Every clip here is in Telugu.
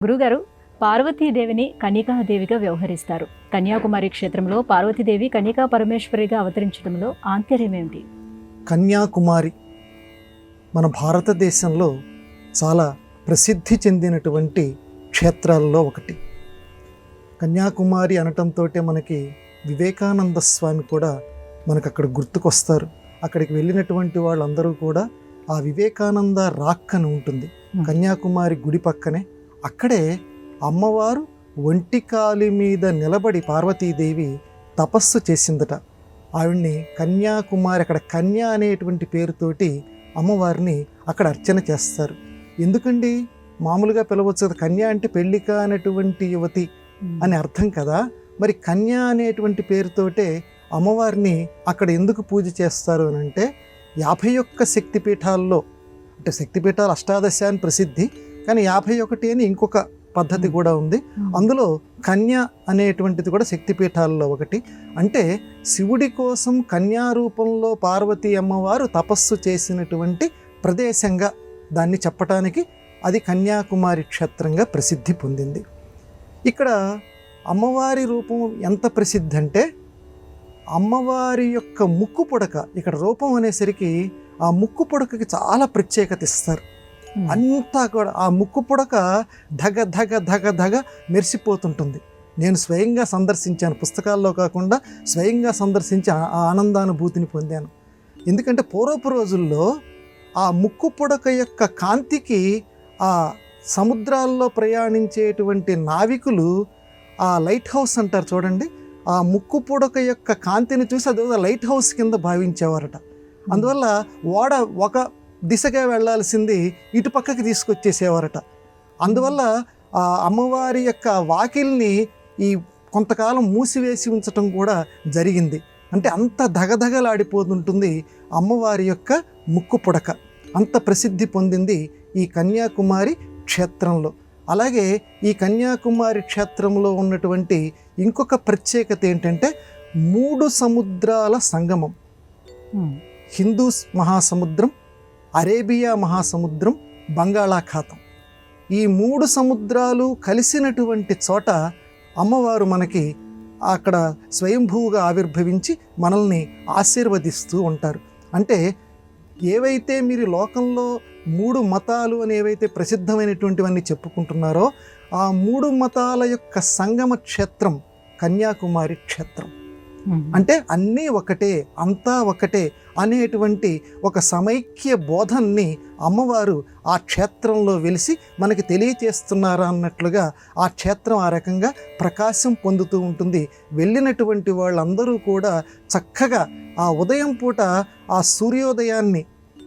గురుగారు, పార్వతీదేవిని కన్యకాదేవిగా వ్యవహరిస్తారు. కన్యాకుమారి క్షేత్రంలో పార్వతీదేవి కన్యకా పరమేశ్వరిగా అవతరించడంలో ఆంతర్యమేమిటి? కన్యాకుమారి మన భారతదేశంలో చాలా ప్రసిద్ధి చెందినటువంటి క్షేత్రాల్లో ఒకటి. కన్యాకుమారి అనటంతో మనకి వివేకానంద స్వామి కూడా మనకు అక్కడ గుర్తుకొస్తారు. అక్కడికి వెళ్ళినటువంటి వాళ్ళందరూ కూడా ఆ వివేకానంద రాక్ అని ఉంటుంది కన్యాకుమారి గుడి పక్కనే. అక్కడే అమ్మవారు ఒంటికాలి మీద నిలబడి పార్వతీదేవి తపస్సు చేసిందట. ఆవిడ్ని కన్యాకుమారి, అక్కడ కన్య అనేటువంటి పేరుతోటి అమ్మవారిని అక్కడ అర్చన చేస్తారు. ఎందుకండి మామూలుగా పిలవచ్చు కదా, కన్య అంటే పెళ్లి కానటువంటి యువతి అని అర్థం కదా. మరి కన్య అనేటువంటి పేరుతోటే అమ్మవారిని అక్కడ ఎందుకు పూజ చేస్తారు అని అంటే 51 శక్తిపీఠాల్లో, అంటే శక్తిపీఠాలు అష్టాదశ అని ప్రసిద్ధి, కానీ 51 అని ఇంకొక పద్ధతి కూడా ఉంది. అందులో కన్య అనేటువంటిది కూడా శక్తిపీఠాల్లో ఒకటి. అంటే శివుడి కోసం కన్యా రూపంలో పార్వతీ అమ్మవారు తపస్సు చేసినటువంటి ప్రదేశంగా దాన్ని చెప్పటానికి అది కన్యాకుమారి క్షేత్రంగా ప్రసిద్ధి పొందింది. ఇక్కడ అమ్మవారి రూపం ఎంత ప్రసిద్ధి అంటే, అమ్మవారి యొక్క ముక్కు పుడక, ఇక్కడ రూపం అనేసరికి ఆ ముక్కు పుడకకి చాలా ప్రత్యేకత ఇస్తారు. అంతా కూడా ఆ ముక్కు పుడక ధగ ధగ ధగ ధగ మెరిసిపోతుంటుంది. నేను స్వయంగా సందర్శించాను, పుస్తకాల్లో కాకుండా స్వయంగా సందర్శించి ఆ ఆనందానుభూతిని పొందాను. ఎందుకంటే పూర్వపు రోజుల్లో ఆ ముక్కు పుడక యొక్క కాంతికి ఆ సముద్రాల్లో ప్రయాణించేటువంటి నావికులు ఆ లైట్ హౌస్ అంటారు చూడండి, ఆ ముక్కు పుడక యొక్క కాంతిని చూసి అది లైట్ హౌస్ కింద భావించేవారట. అందువల్ల ఓడ ఒక దిశగా వెళ్ళాల్సింది ఇటు పక్కకి తీసుకొచ్చేసేవారట. అందువల్ల ఆ అమ్మవారి యొక్క వాకిల్ని ఈ కొంతకాలం మూసివేసి ఉంచటం కూడా జరిగింది. అంటే అంత ధగధగలాడిపోతుంటుంది అమ్మవారి యొక్క ముక్కు పుడక. అంత ప్రసిద్ధి పొందింది ఈ కన్యాకుమారి క్షేత్రంలో. అలాగే ఈ కన్యాకుమారి క్షేత్రంలో ఉన్నటువంటి ఇంకొక ప్రత్యేకత ఏంటంటే 3 సముద్రాల సంగమం. హిందూ మహాసముద్రం, అరేబియా మహాసముద్రం, బంగాళాఖాతం, ఈ 3 సముద్రాలు కలిసినటువంటి చోట అమ్మవారు మనకి అక్కడ స్వయంభూగా ఆవిర్భవించి మనల్ని ఆశీర్వదిస్తూ ఉంటారు. అంటే ఏవైతే మీరు లోకంలో 3 మతాలు అని ఏవైతే ప్రసిద్ధమైనటువంటివన్నీ చెప్పుకుంటున్నారో ఆ 3 మతాల యొక్క సంగమ క్షేత్రం కన్యాకుమారి క్షేత్రం. అంటే అన్నీ ఒకటే, అంతా ఒకటే అనేటువంటి ఒక సమైక్య బోధన్ని అమ్మవారు ఆ క్షేత్రంలో వెలిసి మనకి తెలియచేస్తున్నారా అన్నట్లుగా ఆ క్షేత్రం ఆ రకంగా ప్రకాశం పొందుతూ ఉంటుంది. వెళ్ళినటువంటి వాళ్ళందరూ కూడా చక్కగా ఆ ఉదయం పూట ఆ సూర్యోదయాన్ని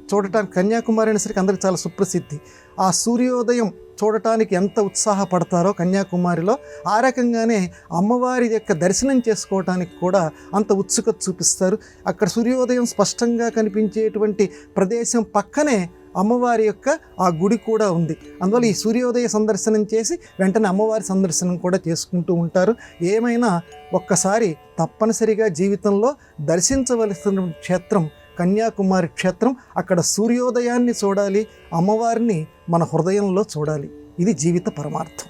చూడటానికి, కన్యాకుమారి అనేసరికి అందరికి చాలా సుప్రసిద్ధి, ఆ సూర్యోదయం చూడటానికి ఎంత ఉత్సాహపడతారో కన్యాకుమారిలో, ఆ రకంగానే అమ్మవారి యొక్క దర్శనం చేసుకోవటానికి కూడా అంత ఉత్సుకత చూపిస్తారు. అక్కడ సూర్యోదయం స్పష్టంగా కనిపించేటువంటి ప్రదేశం పక్కనే అమ్మవారి యొక్క ఆ గుడి కూడా ఉంది. అందువల్ల ఈ సూర్యోదయ సందర్శనం చేసి వెంటనే అమ్మవారి సందర్శనం కూడా చేసుకుంటూ ఉంటారు. ఏమైనా ఒక్కసారి తప్పనిసరిగా జీవితంలో దర్శించవలసిన క్షేత్రం కన్యాకుమారి క్షేత్రం. అక్కడ సూర్యోదయాన్ని చూడాలి, అమ్మవారిని మన హృదయంలో చూడాలి. ఇది జీవిత పరమార్థం.